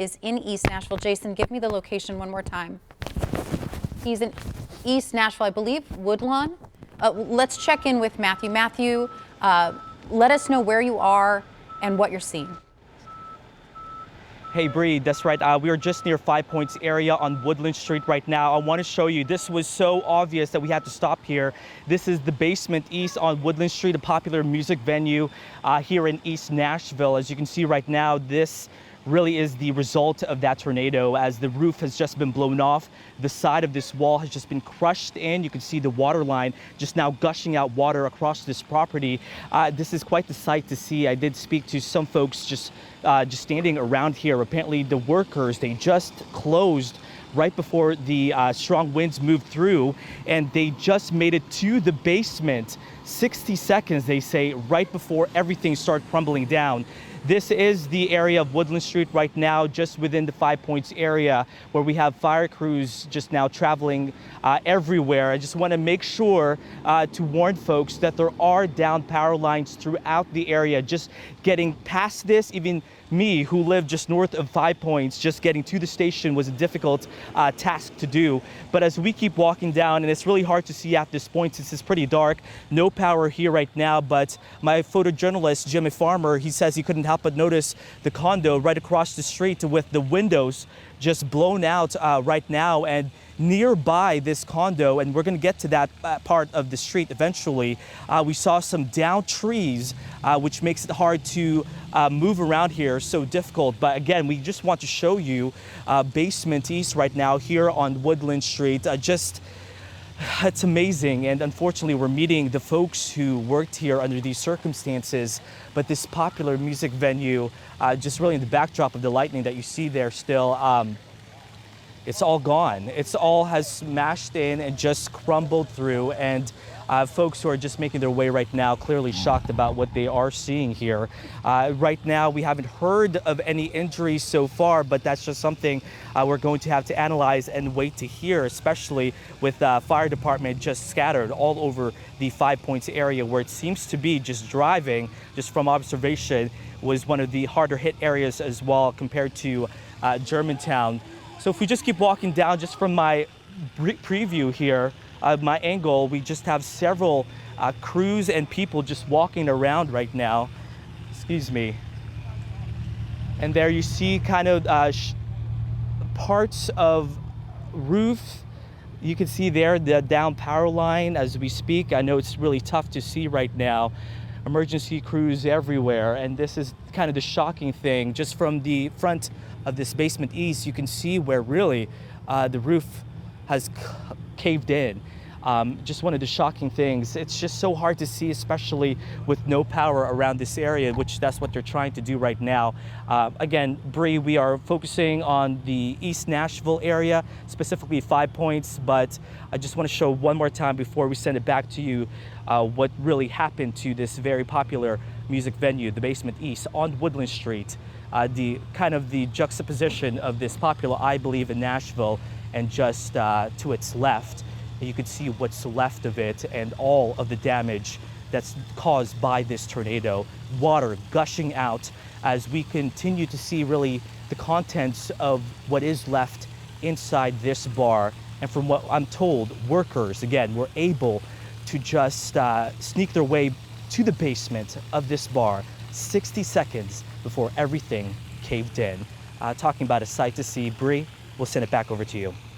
is in East Nashville. Jason, give me the location one more time. He's in East Nashville, I believe, Woodland. Let's check in with Matthew. Matthew, let us know where you are and what you're seeing. Hey Bree, that's right. We are just near Five Points area on Woodland Street right now. I want to show you, this was so obvious that we had to stop here. This is the Basement East on Woodland Street, a popular music venue here in East Nashville. As you can see right now, this really is the result of that tornado, as the roof has just been blown off. The side of this wall has just been crushed in. You can see the water line just now gushing out water across this property. This is quite the sight to see. I did speak to some folks just standing around here. Apparently the workers, they just closed right before the strong winds moved through, and they just made it to the basement 60 seconds, they say, right before everything started crumbling down. This is the area of Woodland Street right now, just within the 5 Points area, where we have fire crews just now traveling everywhere. I just want to make sure to warn folks that there are down power lines throughout the area. Just getting past this, even me, who live just north of 5 Points, just getting to the station was a difficult task to do. But as we keep walking down, and it's really hard to see at this point since it's pretty dark, no power here right now, but my photojournalist, Jimmy Farmer, he says he couldn't help but notice the condo right across the street with the windows just blown out right now. And nearby this condo, and we're going to get to that part of the street eventually, we saw some downed trees, which makes it hard to move around here, so difficult. But again, we just want to show you Basement East right now here on Woodland Street. It's amazing, and unfortunately we're meeting the folks who worked here under these circumstances. But this popular music venue, just really in the backdrop of the lightning that you see there still, it's all gone. It's all has smashed in and just crumbled through, and folks who are just making their way right now, clearly shocked about what they are seeing here. Right now, we haven't heard of any injuries so far, but that's just something we're going to have to analyze and wait to hear, especially with fire department just scattered all over the 5 Points area, where it seems to be just driving, just from observation, was one of the harder hit areas as well compared to Germantown. So if we just keep walking down, just from my preview here, my angle, we just have several crews and people just walking around right now. Excuse me. And there you see kind of parts of roof. You can see there the down power line as we speak. I know it's really tough to see right now. Emergency crews everywhere, and this is kind of the shocking thing. Just from the front of this Basement East, you can see where really the roof has caved in. Just one of the shocking things. It's just so hard to see, especially with no power around this area, which that's what they're trying to do right now. Again, Bree, we are focusing on the East Nashville area, specifically 5 Points, but I just want to show one more time before we send it back to you what really happened to this very popular music venue, the Basement East on Woodland Street. The kind of the juxtaposition of this popular I Believe in Nashville, and just to its left, you can see what's left of it and all of the damage that's caused by this tornado. Water gushing out as we continue to see really the contents of what is left inside this bar. And from what I'm told, workers, again, were able to just sneak their way to the basement of this bar 60 seconds before everything caved in. Talking about a sight to see. Bree, we'll send it back over to you.